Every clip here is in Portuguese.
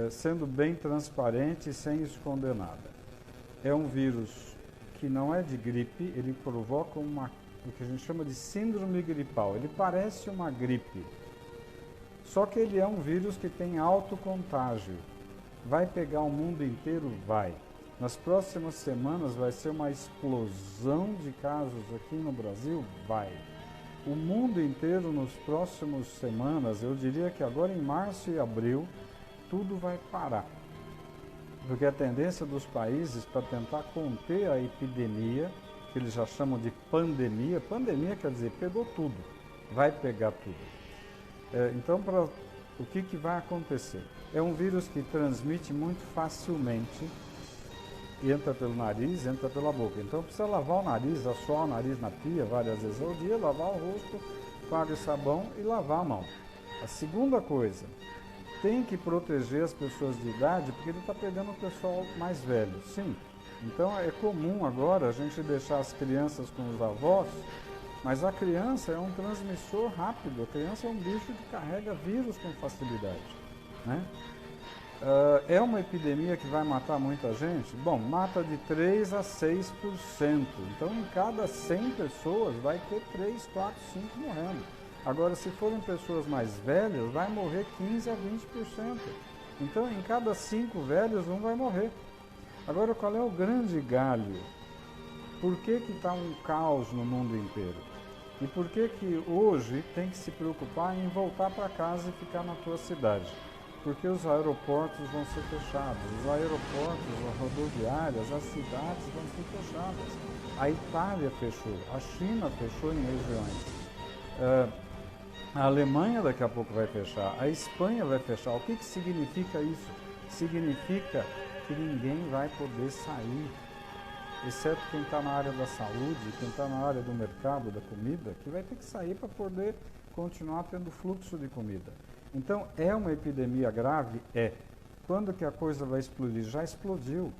sendo bem transparente e sem esconder nada. É um vírus que não é de gripe, ele provoca o que a gente chama de síndrome gripal. Ele parece uma gripe, só que ele é um vírus que tem alto contágio. Vai pegar o mundo inteiro? Vai. Nas próximas semanas vai ser uma explosão de casos aqui no Brasil? Vai. O mundo inteiro nas próximas semanas, eu diria que agora em março e abril, tudo vai parar. Porque a tendência dos países para tentar conter a epidemia, que eles já chamam de pandemia, pandemia quer dizer pegou tudo, vai pegar tudo. Então, o que vai acontecer? É um vírus que transmite muito facilmente, entra pelo nariz, entra pela boca. Então precisa lavar o nariz, assoar o nariz na pia várias vezes ao dia, lavar o rosto com água e sabão e lavar a mão. A segunda coisa, tem que proteger as pessoas de idade, porque ele está pegando o pessoal mais velho, sim. Então é comum agora a gente deixar as crianças com os avós, mas a criança é um transmissor rápido, a criança é um bicho que carrega vírus com facilidade, né? É uma epidemia que vai matar muita gente? Bom, mata de 3 a 6%. Então, em cada 100 pessoas, vai ter 3, 4, 5 morrendo. Agora, se forem pessoas mais velhas, vai morrer 15 a 20%. Então, em cada 5 velhos, um vai morrer. Agora, qual é o grande galho? Por que está um caos no mundo inteiro? E por que hoje tem que se preocupar em voltar para casa e ficar na tua cidade? Porque os aeroportos vão ser fechados, os aeroportos, as rodoviárias, as cidades vão ser fechadas. A Itália fechou, a China fechou em regiões, a Alemanha daqui a pouco vai fechar, a Espanha vai fechar. O que significa isso? Significa que ninguém vai poder sair, exceto quem está na área da saúde, quem está na área do mercado, da comida, que vai ter que sair para poder continuar tendo fluxo de comida. Então, é uma epidemia grave? É. Quando que a coisa vai explodir? Já explodiu.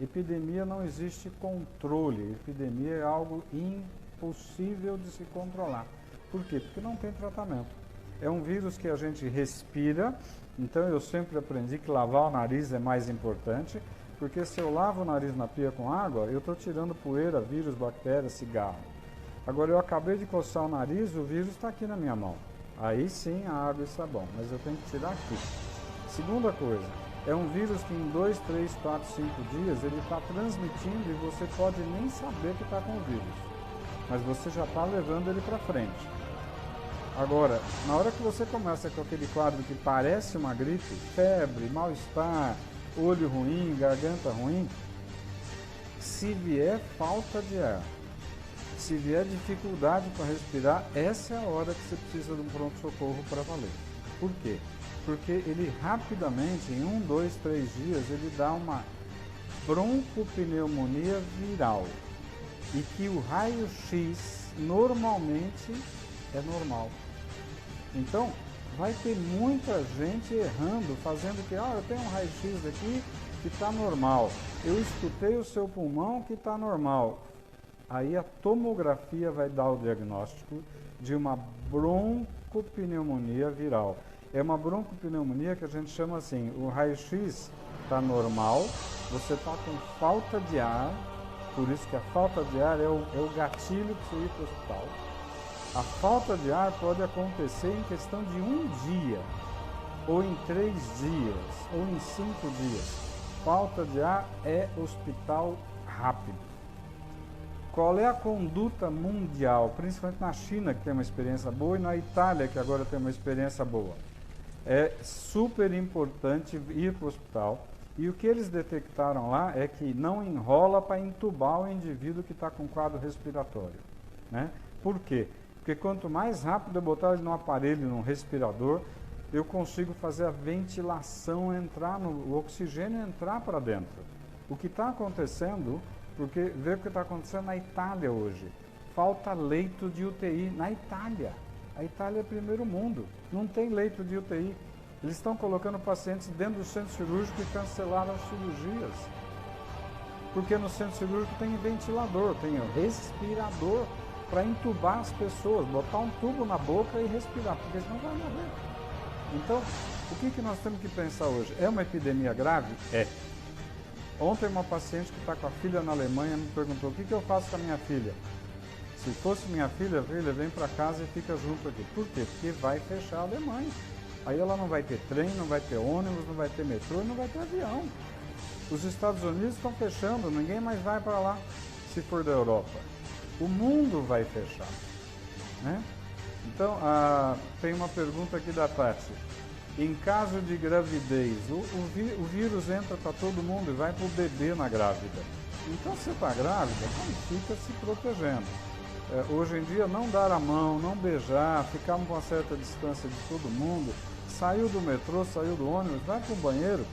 Epidemia não existe controle. Epidemia é algo impossível de se controlar. Por quê? Porque não tem tratamento. É um vírus que a gente respira, então eu sempre aprendi que lavar o nariz é mais importante, porque se eu lavo o nariz na pia com água, eu estou tirando poeira, vírus, bactérias, cigarro. Agora, eu acabei de coçar o nariz, o vírus está aqui na minha mão. Aí sim a água e sabão, mas eu tenho que tirar aqui. Segunda coisa, é um vírus que em 2, 3, 4, 5 dias ele está transmitindo e você pode nem saber que está com o vírus, mas você já está levando ele para frente. Agora, na hora que você começa com aquele quadro que parece uma gripe, febre, mal-estar, olho ruim, garganta ruim, se vier falta de ar, se vier dificuldade para respirar, essa é a hora que você precisa de um pronto-socorro para valer. Por quê? Porque ele rapidamente, em 1, 2, 3 dias, ele dá uma broncopneumonia viral. E que o raio-x normalmente é normal. Então, vai ter muita gente errando, fazendo que, eu tenho um raio-x aqui que está normal. Eu escutei o seu pulmão que está normal. Aí a tomografia vai dar o diagnóstico de uma broncopneumonia viral. É uma broncopneumonia que a gente chama assim, o raio-x está normal, você está com falta de ar, por isso que a falta de ar é o gatilho para você ir para o hospital. A falta de ar pode acontecer em questão de 1 dia, ou em 3 dias, ou em 5 dias. Falta de ar é hospital rápido. Qual é a conduta mundial, principalmente na China, que tem uma experiência boa, e na Itália, que agora tem uma experiência boa? É super importante ir para o hospital, e o que eles detectaram lá é que não enrola para entubar o indivíduo que está com quadro respiratório, né? Por quê? Porque quanto mais rápido eu botar ele num aparelho, num respirador, eu consigo fazer a ventilação entrar, o oxigênio entrar para dentro. O que está acontecendo... Porque vê o que está acontecendo na Itália hoje. Falta leito de UTI na Itália. A Itália é primeiro mundo. Não tem leito de UTI. Eles estão colocando pacientes dentro do centro cirúrgico e cancelaram as cirurgias. Porque no centro cirúrgico tem ventilador, tem respirador para entubar as pessoas, botar um tubo na boca e respirar, porque senão vai morrer. Então, O que nós temos que pensar hoje? É uma epidemia grave? É. Ontem uma paciente que está com a filha na Alemanha me perguntou, o que eu faço com a minha filha? Se fosse minha filha, vem para casa e fica junto aqui. Por quê? Porque vai fechar a Alemanha. Aí ela não vai ter trem, não vai ter ônibus, não vai ter metrô e não vai ter avião. Os Estados Unidos estão fechando, ninguém mais vai para lá se for da Europa. O mundo vai fechar, né? Então, tem uma pergunta aqui da Tati. Em caso de gravidez, o vírus entra para todo mundo e vai para o bebê na grávida. Então, se você está grávida, então fica se protegendo. Hoje em dia, não dar a mão, não beijar, ficar com uma certa distância de todo mundo, saiu do metrô, saiu do ônibus, vai para o banheiro,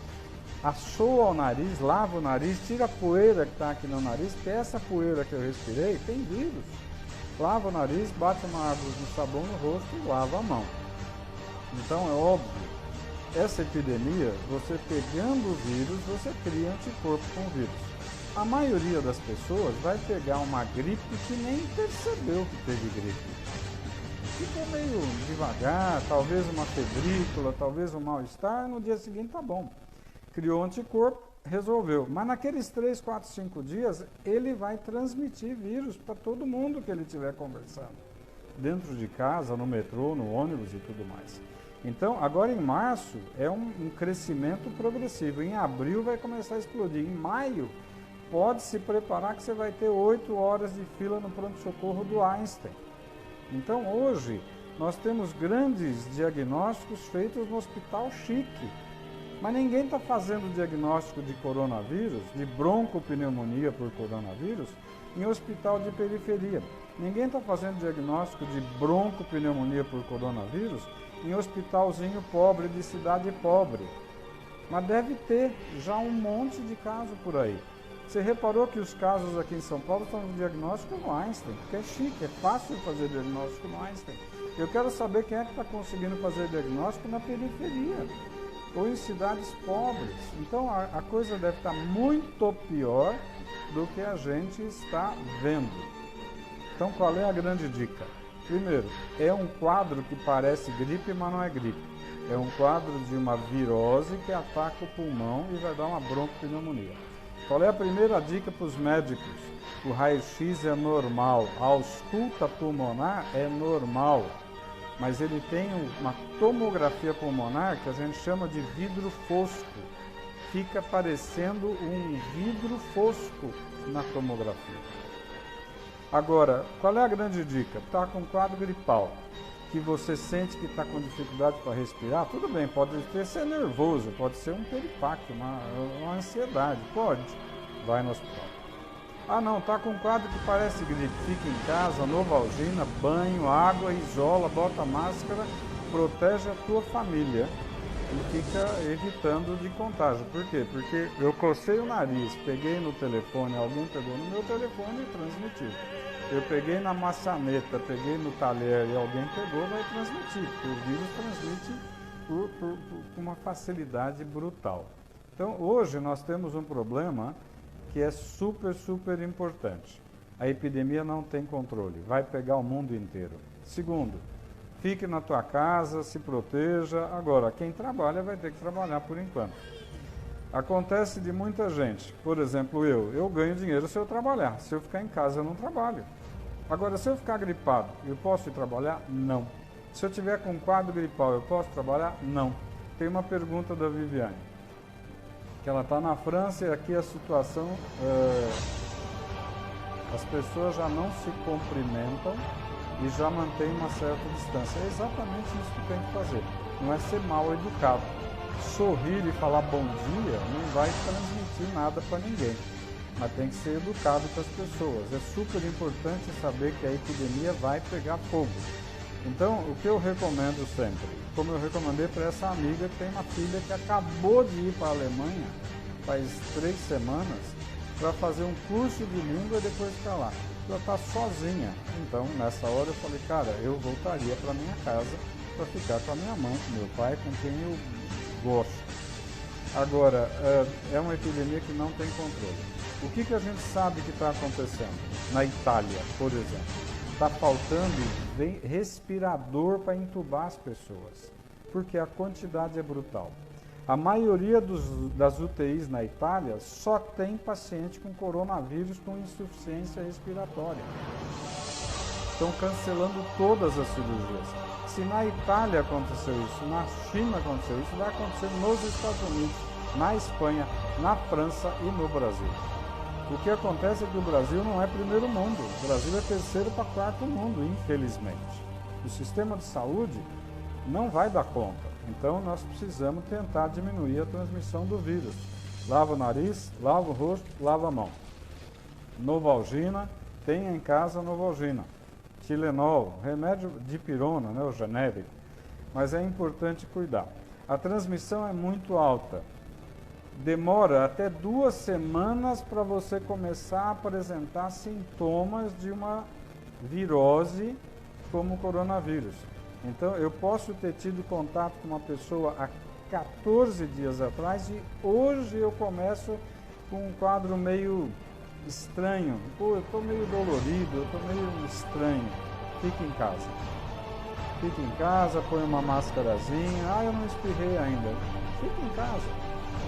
assoa o nariz, lava o nariz, tira a poeira que está aqui no nariz, porque essa poeira que eu respirei tem vírus. Lava o nariz, bate uma água de sabão no rosto e lava a mão. Então é óbvio, essa epidemia, você pegando o vírus, você cria anticorpo com o vírus. A maioria das pessoas vai pegar uma gripe que nem percebeu que teve gripe. Ficou meio devagar, talvez uma febrícula, talvez um mal-estar, no dia seguinte tá bom. Criou anticorpo, resolveu. Mas naqueles 3, 4, 5 dias, ele vai transmitir vírus para todo mundo que ele estiver conversando. Dentro de casa, no metrô, no ônibus e tudo mais. Então, agora em março, é um crescimento progressivo. Em abril vai começar a explodir. Em maio, pode se preparar que você vai ter 8 horas de fila no pronto-socorro do Einstein. Então, hoje, nós temos grandes diagnósticos feitos no hospital chique. Mas ninguém está fazendo diagnóstico de coronavírus, de broncopneumonia por coronavírus, em hospital de periferia. Ninguém está fazendo diagnóstico de broncopneumonia por coronavírus em hospitalzinho pobre, de cidade pobre. Mas deve ter já um monte de casos por aí. Você reparou que os casos aqui em São Paulo estão no diagnóstico no Einstein, porque é chique, é fácil fazer diagnóstico no Einstein. Eu quero saber quem é que está conseguindo fazer diagnóstico na periferia ou em cidades pobres. Então a coisa deve estar muito pior do que a gente está vendo. Então qual é a grande dica? Primeiro, é um quadro que parece gripe, mas não é gripe. É um quadro de uma virose que ataca o pulmão e vai dar uma broncopneumonia. Qual é a primeira dica para os médicos? O raio-x é normal, a ausculta pulmonar é normal, mas ele tem uma tomografia pulmonar que a gente chama de vidro fosco. Fica parecendo um vidro fosco na tomografia. Agora, qual é a grande dica? Está com quadro gripal, que você sente que está com dificuldade para respirar, tudo bem, pode ser nervoso, pode ser um peripaque, uma ansiedade, pode, vai no hospital. Ah não, está com um quadro que parece gripe, fica em casa, Novalgina, banho, água, isola, bota máscara, protege a tua família e fica evitando de contágio. Por quê? Porque eu cocei o nariz, peguei no telefone, alguém pegou no meu telefone e transmitiu. Eu peguei na maçaneta, peguei no talher e alguém pegou, vai transmitir, porque o vírus transmite com uma facilidade brutal. Então, hoje nós temos um problema que é super, super importante. A epidemia não tem controle, vai pegar o mundo inteiro. Segundo, fique na tua casa, se proteja. Agora, quem trabalha vai ter que trabalhar por enquanto. Acontece de muita gente, por exemplo, eu ganho dinheiro se eu trabalhar. Se eu ficar em casa, eu não trabalho. Agora, se eu ficar gripado, eu posso ir trabalhar? Não. Se eu tiver com um quadro gripal, eu posso trabalhar? Não. Tem uma pergunta da Viviane, que ela está na França e aqui a situação, as pessoas já não se cumprimentam e já mantêm uma certa distância. É exatamente isso que tem que fazer. Não é ser mal educado. Sorrir e falar bom dia não vai transmitir nada para ninguém. Mas tem que ser educado com as pessoas. É super importante saber que a epidemia vai pegar fogo. Então, o que eu recomendo sempre, como eu recomendei para essa amiga que tem uma filha que acabou de ir para a Alemanha faz 3 semanas para fazer um curso de língua e depois ficar lá. Ela está sozinha. Então, nessa hora eu falei, cara, eu voltaria para minha casa para ficar com a minha mãe, com meu pai, com quem eu gosto. Agora, é uma epidemia que não tem controle. O que a gente sabe que está acontecendo? Na Itália, por exemplo, está faltando respirador para entubar as pessoas. porque a quantidade é brutal. A maioria das UTIs na Itália só tem paciente com coronavírus com insuficiência respiratória. Estão cancelando todas as cirurgias. Se na Itália aconteceu isso, na China aconteceu isso, vai acontecer nos Estados Unidos, na Espanha, na França e no Brasil. O que acontece é que o Brasil não é primeiro mundo, o Brasil é terceiro para quarto mundo, infelizmente. O sistema de saúde não vai dar conta, então nós precisamos tentar diminuir a transmissão do vírus. Lava o nariz, lava o rosto, lava a mão. Novalgina, tenha em casa Novalgina. Tilenol, remédio de pirona, né, o genérico, mas é importante cuidar. A transmissão é muito alta. Demora até 2 semanas para você começar a apresentar sintomas de uma virose como o coronavírus. Então, eu posso ter tido contato com uma pessoa há 14 dias atrás e hoje eu começo com um quadro meio estranho. Pô, eu estou meio dolorido, eu estou meio estranho. Fique em casa. Fique em casa, põe uma máscarazinha. Ah, eu não espirrei ainda. Fique em casa.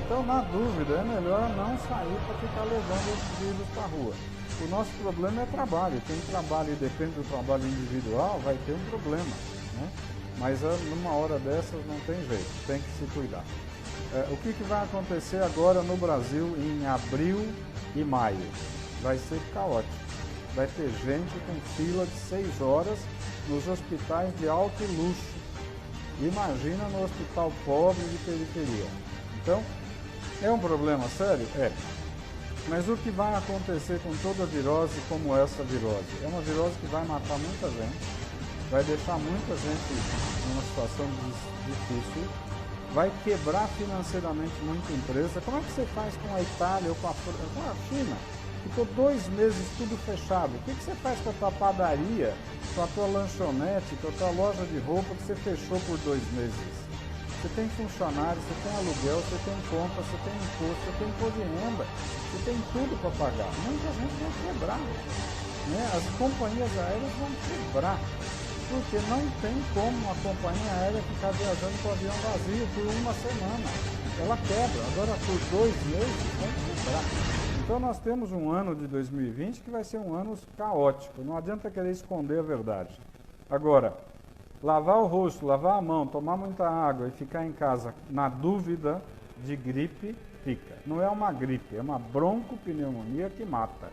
Então, na dúvida, é melhor não sair para ficar levando os vírus para a rua. O nosso problema é trabalho. Quem trabalha e depende do trabalho individual vai ter um problema, né? Mas numa hora dessas não tem jeito, tem que se cuidar. O que vai acontecer agora no Brasil em abril e maio? Vai ser caótico. Vai ter gente com fila de 6 horas nos hospitais de alto luxo. Imagina no hospital pobre de periferia. Então, é um problema sério? É. Mas o que vai acontecer com toda virose como essa virose? É uma virose que vai matar muita gente, vai deixar muita gente numa situação difícil, vai quebrar financeiramente muita empresa. Como é que você faz com a Itália ou com a China? Ficou 2 meses tudo fechado. O que você faz com a tua padaria, com a tua lanchonete, com a tua loja de roupa que você fechou por 2 meses? Você tem funcionário, você tem aluguel, você tem conta, você tem imposto, você tem imposto de renda, você tem tudo para pagar. Muita gente vai quebrar, né? As companhias aéreas vão quebrar, porque não tem como uma companhia aérea ficar viajando com o avião vazio por 1 semana. Ela quebra, agora por 2 meses vai quebrar. Então nós temos um ano de 2020 que vai ser um ano caótico, não adianta querer esconder a verdade. Agora, lavar o rosto, lavar a mão, tomar muita água e ficar em casa na dúvida de gripe, fica. Não é uma gripe, é uma broncopneumonia que mata.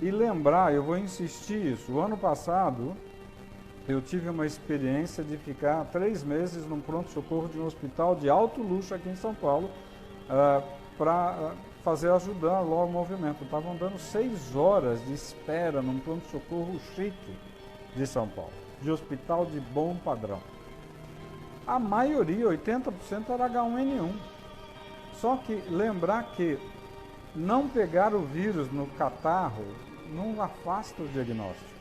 E lembrar, eu vou insistir isso, o ano passado eu tive uma experiência de ficar 3 meses num pronto-socorro de um hospital de alto luxo aqui em São Paulo para ajudar logo o movimento. Estavam dando 6 horas de espera num pronto-socorro chique de São Paulo, de hospital de bom padrão. A maioria, 80%, era H1N1. Só que lembrar que não pegar o vírus no catarro não afasta o diagnóstico.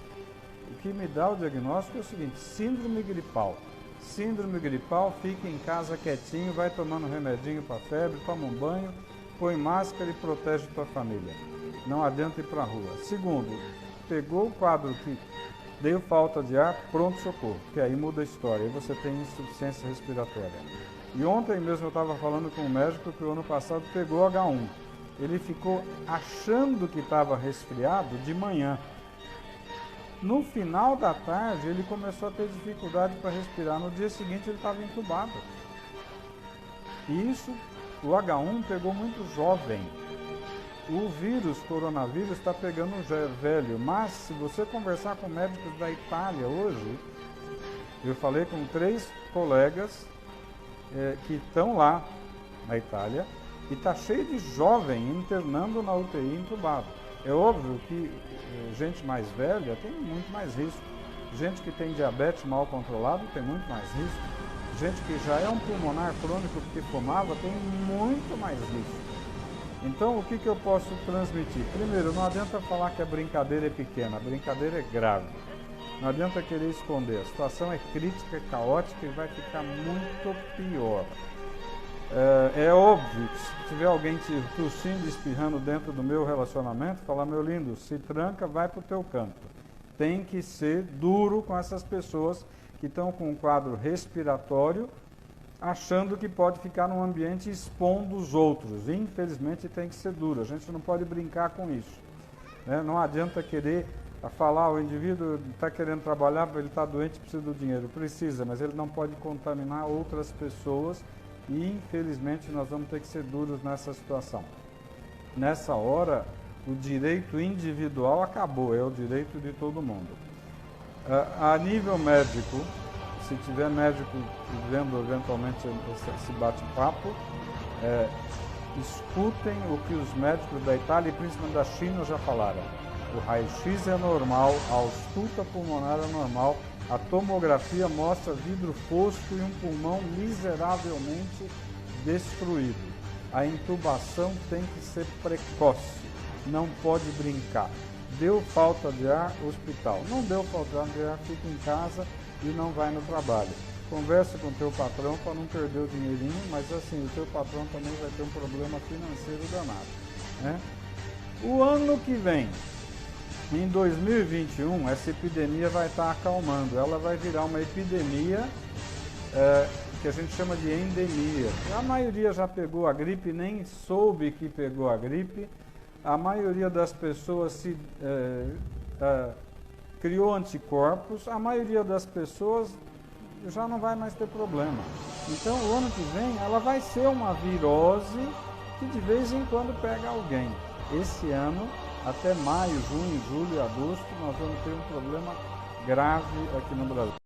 O que me dá o diagnóstico é o seguinte: síndrome gripal. Síndrome gripal, fica em casa quietinho, vai tomando remedinho para febre, toma um banho, põe máscara e protege tua família. Não adianta ir para a rua. Segundo, pegou o quadro que deu falta de ar, pronto-socorro, que aí muda a história, aí você tem insuficiência respiratória. E ontem mesmo eu estava falando com um médico que o ano passado pegou H1. Ele ficou achando que estava resfriado de manhã. No final da tarde, ele começou a ter dificuldade para respirar. No dia seguinte, ele estava entubado. E isso, o H1 pegou muito jovem. O vírus, coronavírus, está pegando velho, mas se você conversar com médicos da Itália hoje, eu falei com 3 colegas que estão lá na Itália e está cheio de jovem internando na UTI entubado. É óbvio que gente mais velha tem muito mais risco, gente que tem diabetes mal controlado tem muito mais risco, gente que já é um pulmonar crônico porque fumava tem muito mais risco. Então, o que eu posso transmitir? Primeiro, não adianta falar que a brincadeira é pequena, a brincadeira é grave. Não adianta querer esconder, a situação é crítica, caótica e vai ficar muito pior. É óbvio que se tiver alguém tossindo, espirrando dentro do meu relacionamento, falar: meu lindo, se tranca, vai para o teu canto. Tem que ser duro com essas pessoas que estão com um quadro respiratório achando que pode ficar num ambiente expondo os outros. Infelizmente tem que ser duro, a gente não pode brincar com isso, né? Não adianta querer falar, o indivíduo está querendo trabalhar, ele está doente, precisa do dinheiro. Precisa, mas ele não pode contaminar outras pessoas e infelizmente nós vamos ter que ser duros nessa situação. Nessa hora, o direito individual acabou, é o direito de todo mundo. A nível médico, se tiver médico vendo eventualmente esse bate-papo, escutem o que os médicos da Itália e principalmente da China já falaram. O raio-x é normal, a ausculta pulmonar é normal, a tomografia mostra vidro fosco e um pulmão miseravelmente destruído. A intubação tem que ser precoce, não pode brincar. Deu falta de ar, hospital. Não deu falta de ar, fica em casa e não vai no trabalho. Conversa com o teu patrão para não perder o dinheirinho, mas assim, o teu patrão também vai ter um problema financeiro danado, né? O ano que vem, em 2021, essa epidemia vai estar acalmando. Ela vai virar uma epidemia que a gente chama de endemia. A maioria já pegou a gripe, nem soube que pegou a gripe. A maioria das pessoas criou anticorpos. A maioria das pessoas já não vai mais ter problema. Então, o ano que vem, ela vai ser uma virose que de vez em quando pega alguém. Esse ano, até maio, junho, julho e agosto, nós vamos ter um problema grave aqui no Brasil.